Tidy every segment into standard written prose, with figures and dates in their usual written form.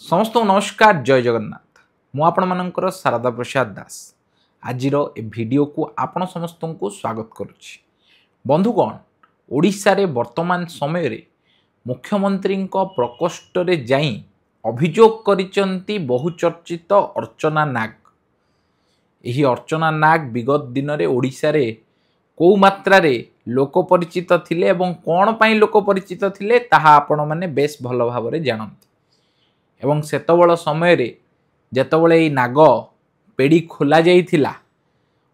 समस्त नमस्कार जय जगन्नाथ मु आपण मानकर शारदा प्रसाद दास आज वीडियो को आपण समस्त को स्वागत करुच्ची। बंधुगण ओडिशा रे वर्तमान समय रे मुख्यमंत्री प्रकोष्ठ रे जाई अभियोग करिसंती बहुचर्चित अर्चना नाग। यही अर्चना नाग विगत दिन रे ओडिशा रे को मात्रा रे लोक परिचित थिले एवं कोन पई लोक परिचित थिले ताहा आपण माने बेस भल भाव रे जानंती। एवं सेतबेल समय रे जेतबेले ई नाग पेड़ी खोला जाइथिला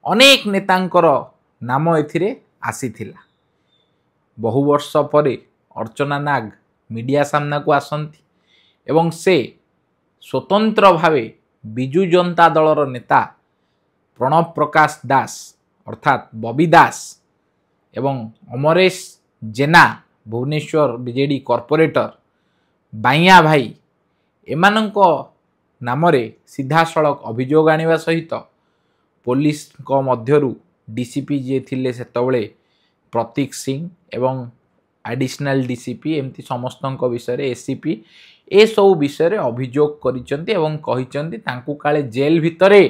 अनेक नेतांकर नाम एथिरे आसीथिला। बहु वर्ष परे अर्चना नाग मीडिया सामना को आसंती एवं से स्वतंत्र भावे बिजु जनता दलर नेता प्रणव प्रकाश दास अर्थात बबी दास एवं अमरेश जेना भुवनेश्वर बीजेडी कॉर्पोरेटर बाइया भाई एमानंको नामरे सीधा सड़क अभियोग आनिबा सहित पुलिस को मध्यरु डीसीपी जे थिले सेतबेले प्रतीक सिंह एवं एडिशनल डीसीपी एमती समस्तक विषय रे एसीपी ए सब विषय रे अभियोग करिसंती एवं कहिसंती तांकु काले जेल भितरे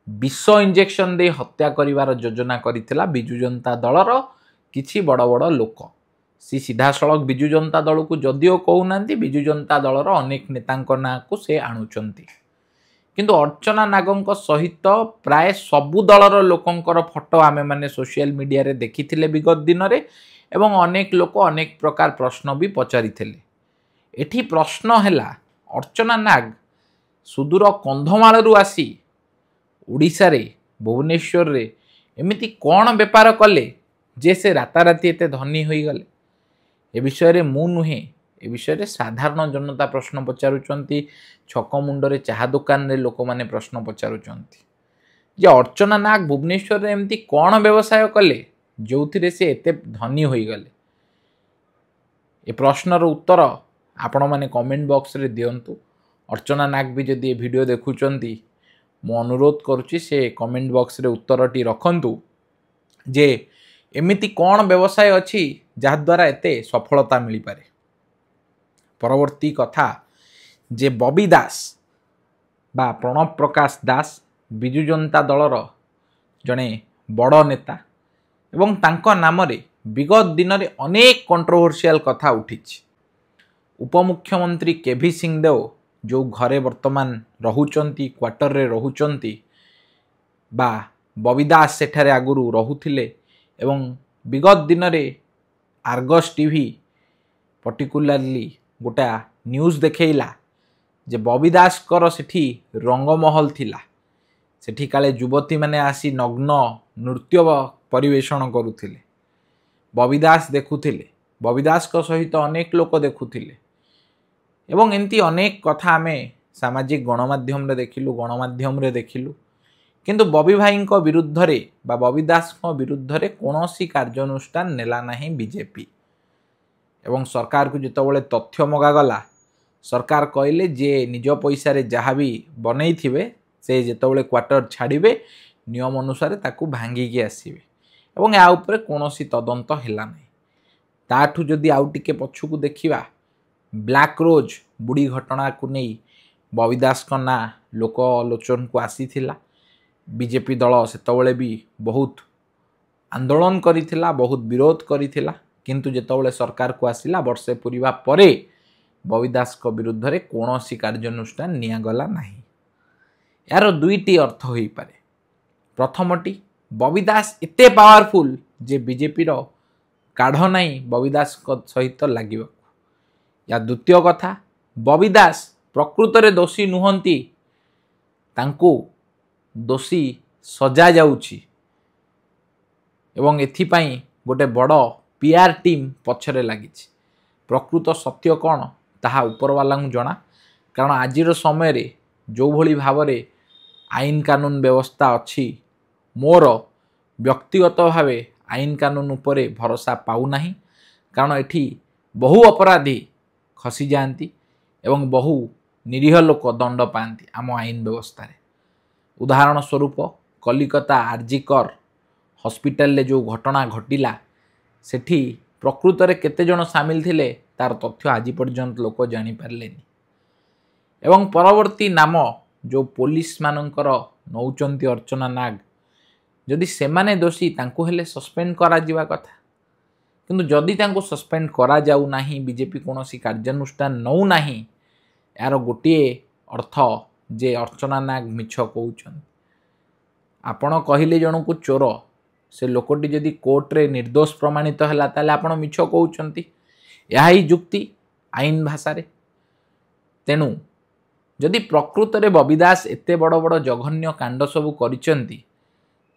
विष इंजेक्शन दे हत्या करिवार योजना करिथिला बिजु जनता दलर किछि बड़ बड़ लोक। सी सीधा सड़क बिजु जनता दल को जदिओ कहूना बिजु जनता दलर अनेक नेतांक ना को से आणुचंती किंतु अर्चना नागंक सहित प्राय सबु दलर लोकंकर फोटो आमे माने सोशल मीडिया रे देखिथिले विगत दिन रे एवं अनेक लोक अनेक प्रकार प्रश्न भी पचारिथिले। एठी प्रश्न हैला अर्चना नाग सुदूर कंधमाल रु आसी ओडिशा रे भुवनेश्वर रे एमिति कोन व्यापार कले जे से राताराती एते धनी होई गले। ए विषय रे मु नुहे ए विषय रे साधारण जनता प्रश्न पचारुचंती। छक मुंडरे चाहा दुकान रे लोक माने प्रश्न पचारुचंती जे अर्चना नाग भुवनेश्वर रे एमती कोन व्यवसाय कले जोथिरे से एते धनी होई गले। ए प्रश्नर उत्तर आपण माने कमेंट बॉक्स रे दियंतु। अर्चना नाग भी जदि ए वीडियो देखुचंती मु अनुरोध करूची से कमेंट बॉक्स रे उत्तरटी रखंतु जे एमिति कौन व्यवसाय अच्छी जहाद्वारा एते सफलता मिल पारे। परवर्ती कथा जे बबी दास बा प्रणव प्रकाश दास बिजु जनता दलर जड़े बड़ नेता एवं तांको नाम रे विगत दिन रे अनेक कंट्रोवर्शियल कथा उठी। उपमुख्यमंत्री केभी सिंहदेव जो घरे वर्तमान रहुचंती क्वार्टर रे रहुचंती बा बबी दास सेठारे आगुरु रहुथिले एवं विगत दिन रे आर्गस टीवी पर्टिकुलरली गोटा न्यूज देखेला जे बबी दास कर सेठी रंगमहल थिला। सेठी काले युवती माने आसी नग्न नृत्य परिवेषण करुथिले। बबी दास देखुथिले। बबी दास को सहित अनेक लोक देखुथिले एवं एमती अनेक कथा आमे सामाजिक गणमाध्यम रे देखिलु किंतु बबी भाई विरुद्ध रे बा बबी दास विरुद्ध रे कौनसी कार्यानुष्ठान नेला नहीं बीजेपी एवं सरकार को जितेबाला तथ्य मगागला सरकार कहले जे निज पैसा रे जहाँ भी बनई थिबे से जितेबाला क्वार्टर छाड़िबे नियम अनुसार ताकू भांगिकी आसीबे एवं या उपरे कौनसी तदंत हैला नहीं। ताठू जदि आउ टिके पछुकू देखिबा ब्लैक रोज बुढ़ी घटना को नहीं बबी दास का ना लोक आलोचन को आसीथिला। बीजेपी दल सेतबेले भी बहुत आंदोलन करिथिला बहुत विरोध करिथिला किंतु जेतबेले सरकार को आसिला वर्षे पूरीबा परे बबी दास को विरुद्ध रे कौनसी कार्यानुष्ठान नियागला नहीं। यार दुईटी अर्थ होई पारे। प्रथमटी बबी दास एते पावरफुल जे बीजेपी रो काढ़ नहीं बबी दास को सहित लागिबा। या द्वितीय कथा बबी दास प्रकृत रे दोषी नुहंती तांको दोषी सजा जाउची एवं एथिपाई गोटे बड़ पीआर टीम पछरे लागिछि। प्रकृत सत्य कौन ताहा उपरवाला जना कारण आजिर समय रे जो भली भाव रे आईन कानून व्यवस्था अच्छी मोर व्यक्तिगत भावे आईन कानून उपरे भरोसा पाऊ नाही कारण एठी बहु अपराधी खसी जाती एवं बहु निरीह लोक दंड पाती आम आईन व्यवस्था रे। उदाहरण स्वरूप कलिकता आरजीकर हॉस्पिटल जो घटना घटिला सेठी प्रकृत रे केते जन सामिल थिले तार तथ्य आज पर्यंत लोक जानी पारलेनी एवं परवर्ती नाम जो पुलिस मानकर नौचंती अर्चना नाग जदि सेमाने दोषी तांको हेले सस्पेंड करा जिवा कथा किंतु जदि तांको सस्पेंड करा जाऊ नाही बीजेपी कोनोसी कार्यानुष्ठान नौ नाही यार गोटे अर्थ जे अर्चना नाग मिछ कहउछन आपण कहिले जनकु चोर से लोकटी जदि कोर्ट रे निर्दोष प्रमाणित हैला ताले आपण मिछ कहउछंती यह ही जुक्ति आईन भाषा रे तेणु जदि प्रकृत रे बबी दास एते बड़ बड़ जघन्य कांड सबु करिसंती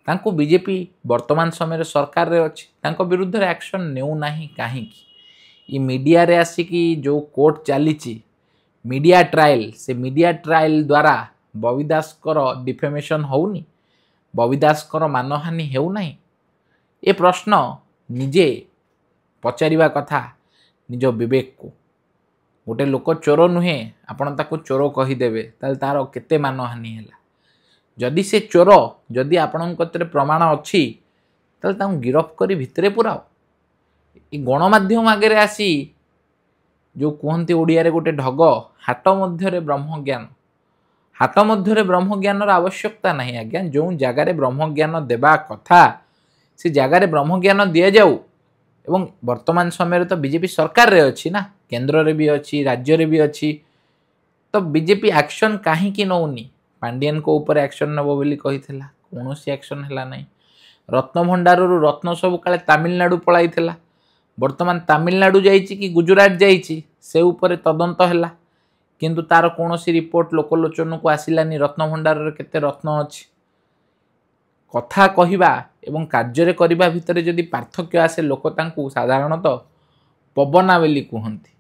तांको बीजेपी वर्तमान समय सरकार रे अछि तांको विरुद्ध रे एक्शन नेउ नाही काहे की ई मीडिया रे आसी कि जो कोर्ट चलीची मीडिया ट्रायल से मीडिया ट्रायल द्वारा बबी दास कर डिफेमेशन होउनी बबी दास कर मानहानि हेउ नाही ए प्रश्न निजे पचारिबा कथा निज विवेक को गोटे लोक चोर नुहे आपण ताको चोर कहीदेवे ताल तार केते मानहानि हैला जदि से चोर जदि आपण कतरे प्रमाण अछि ताल ताऊ गिरफ करी भितरे पुराओ ए गणमाध्यम आगे आसी जो कहते ओडिया रे गोटे ढग हाट मध्य ब्रह्मज्ञान हाट मध्य ब्रह्मज्ञान आवश्यकता नहीं आज्ञा जो जगार ब्रह्मज्ञान देवा कथा से जगार ब्रह्मज्ञान दि जाऊ एवं वर्तमान समय तो बीजेपी सरकार रे अच्छी ना केंद्र रे भी अच्छी राज्य रे भी अच्छी तो बीजेपी एक्शन कहीं नौनी पांडियन को ऊपर एक्शन नब बोली कही कौन एक्शन है ना रत्न भंडार रत्न सब काले तमिलनाडु पलाई वर्तमान तमिलनाडु जाइए कि गुजरात जाइए से ऊपर तदंत है किंतु तार कौन रिपोर्ट लोकलोचन को आसिलानी रत्न भंडार रे केते रत्न अच्छी कथा कहवा एवं कार्य करने भितर जदि पार्थक्य आसे लोक तांकु साधारणतः पवना बोली कहती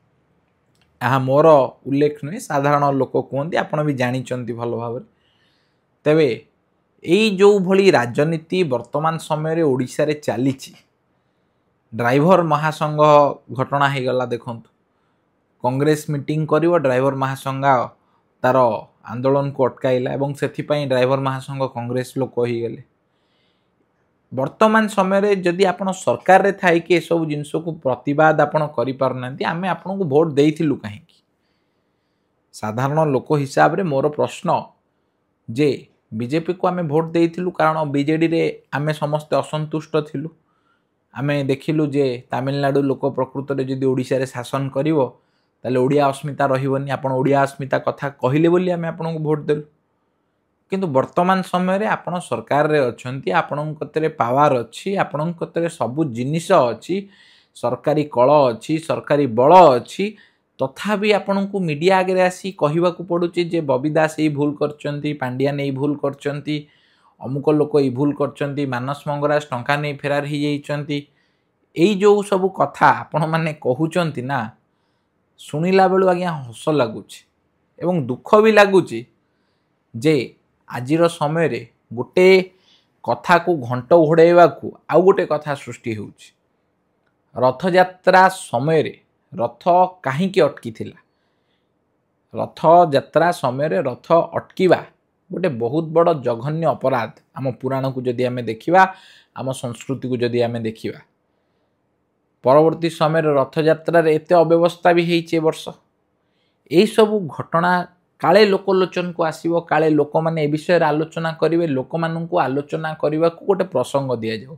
यहाँ मोर उल्लेख नुहे साधारण लोक कहते आपण भी जानी भल भाव तेबे यही जो भली राजनीति वर्तमान समय ओडिशा रे चली ड्राइवर महासंघ घटना हो गला देखु कांग्रेस मीटिंग करिवो ड्राइवर महासंघ तार आंदोलन को अटकाइला एवं सेथिपाई ड्राइवर महासंघ कांग्रेस लोक ही गले वर्तमान समय जदि आपण सरकार रे थाई कि सब जिनस को प्रतिवाद आपण करि पारनांती आमे आपण को वोट देइथिलु काहे की साधारण लोक हिसाब रे मोर प्रश्न जे बीजेपी को आमे वोट देइथिलु कारण बीजेडी रे आमे समस्त असंतुष्ट थिलु आमे देखिलु जे तमिलनाडु लोक प्रकृत रे जदि ओडिशा रे शासन करिवो ताले ओडिया अस्मिता रहिबोनी आपण ओडिया अस्मिता कथा कहिले बोली आमे आपण को वोट देलु किंतु वर्तमान समय रे आपण सरकार रे अछंती आपण कतरे पावर अछि आपण कतरे सब जिनिस अछि सरकारी कळ अछि सरकारी बळ अछि तथापि आपण को मीडिया आगे आसी कहवा को पड़ुची जे बबी दास एई भूल करचंती पांडियान एई भूल करचंती अमुक लोक एई भूल करचंती मानस मंगराज टंका नै फेरार ही जाइचंती एई जो सब कथा आपण माने कहउचंती ना सुनिला बेलु आज्ञा हस लागुची एवं दुख भी लागुची जे आजिर समय रे गोटे कथा को घंट घोड़ाइवा को आउ गोटे कथा सृष्टि होउची रथ यात्रा समय रे रथ कहीं अटकी थिला रथ यात्रा समय रे रथ अटकीवा गोटे बहुत बड़ जघन्य अपराध आम पुराण को जदि आमे देखिबा आम संस्कृति को जदि आमे देखिबा परवर्ती समय रथ यात्रा रे एते अव्यवस्था भी हेइचे वर्ष एई सब घटना काले लोकलोचन को आसीबो काले लोक माने ए विषय रे आलोचना करिवे लोक मानन को आलोचना करबा को गोटे प्रसंग दिया जाऊ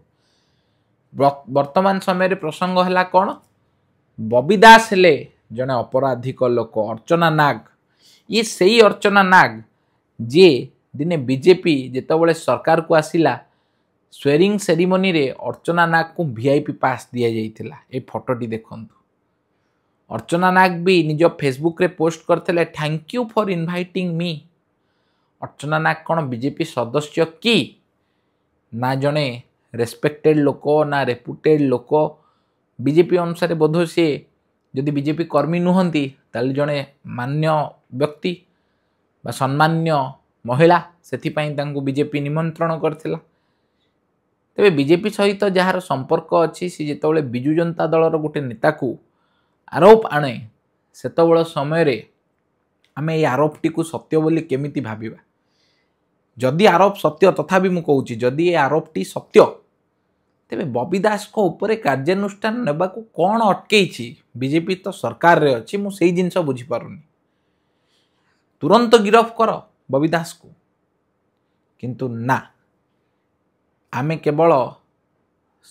वर्तमान समय रे प्रसंग हला कोन बबी दास हेले जने अपराधिक लोक अर्चना नाग ये सही अर्चना नाग जे दिने बीजेपी जेतबेले सरकार को आसिला स्वेरिंग सेरिमनी रे अर्चना नाग को वीआईपी पास दिया जाइतिला ए फोटोटी देखंतु अर्चना नाग भी निज फेसबुक रे पोस्ट करथिले thank you for inviting me Archana Nag cone BJP सदस्य की ना जने रेस्पेक्टेड लोक ना रेपुटेड लोक बीजेपी अनुसार बोध सी जदि बीजेपी कर्मी नुहंती ताले जने मान्य व्यक्ति बा सम्मान्य महिला सेथिपाई तांको बीजेपी निमंत्रण करथिला तेबे बीजेपी सहित जहार संपर्क अच्छी सी जेतबेले बिजु जनता दलर गोटे नेता को आरोप आणे सेतबेले समय रे आमे ए आरोपटी को सत्य बोली केमिति भाबिबा जदि आरोप सत्य तथापि मु कहूची जदि ए आरोपटी सत्य तेबे बबी दास को ऊपर कार्यानुष्ठान नेबा को कोन अटकेइछि बीजेपी तो सरकार रे अछि मु सेही जिंस बुझी पारुनी तुरंत गिरफ कर बबी दास को। किंतु ना, आमे केवल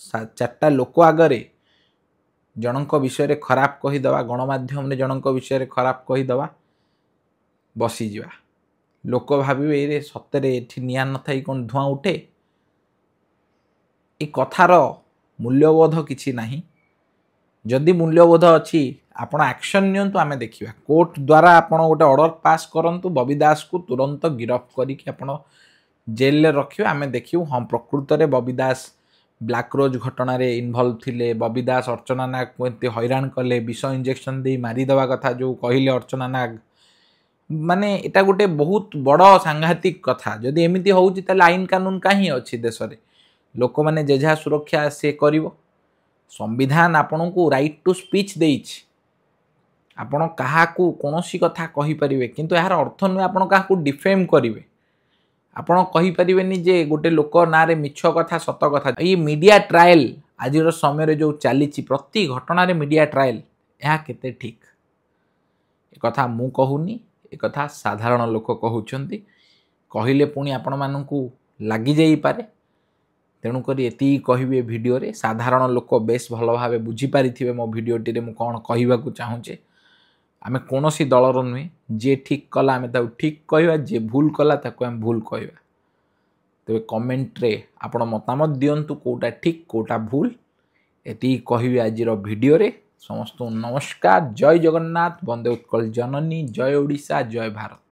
चारटा लोक आगरे जनक विषय खराब कहीदवा, गणमाध्यम जनक विषय खराब कहीदवा, बसीजा। लोक भावे ये सतरे एठी निया न थाई कौन धुआं उठे। ए कथार मूल्यबोध किछि नाही। जदि मूल्यबोध अच्छी आपण एक्शन नियंतु, आमे देखिबा कोर्ट द्वारा आपण गोटे ऑर्डर पास करंतु, बबी दास को तुरंत गिरफ करिक आपण जेल रे रखियो। आमे देखियो हम प्रकृत रे बबी दास ब्लैक रोज घटना रे इन्वॉल्व थिले। बबी दास अर्चना नाग को एते हैरान कले, विष इंजेक्शन दे मारी दवा कथा जो कहिले अर्चना नाग, माने एटा गोटे बहुत बड़ सांघातिक कथा। जदि एमिति होउची ताले आईन कानून काहे अछि देश रे? लोक माने जेझा सुरक्षा से करिवो। संविधान आपन को राइट टू स्पीच देइछि। आपण कहा को कोनोसी कथा कहि परिबे, किंतु यार अर्थ न आपण कहा को डिफेम करिवे। आपण कहि परिबेनी जे गोटे लोक नारे मिछ कथा सत कथा। ये मीडिया ट्रायल आजिर समय रे जो चलीछि, प्रति घटना रे मीडिया ट्रायल, या केते ठीक? ए कथा मु कहूनी, ए कथा साधारण लोक कहउछंती। कहिले पुणी आपण माननकू लागि जाई पारे। तेणुक एति कहबे वीडियो रे, साधारण लोक बेस भल भावे बुझी पारिथिबे मो वीडियोटी रे मु कोन कहबाकू चाहूचे। आमे कोनोसी दलर नुहे, जे ठीक कला आमे ताऊ ठीक कहबा, जे भूल कला ताको आमे भूल कहबा। तबे कमेंट रे आपण मतामत दियंतु कोटा ठीक कोटा भूल। एति कहबे आजिर वीडियो रे। समस्त नमस्कार, जय जगन्नाथ, वंदे उत्कल जननी, जय ओडिशा, जय भारत।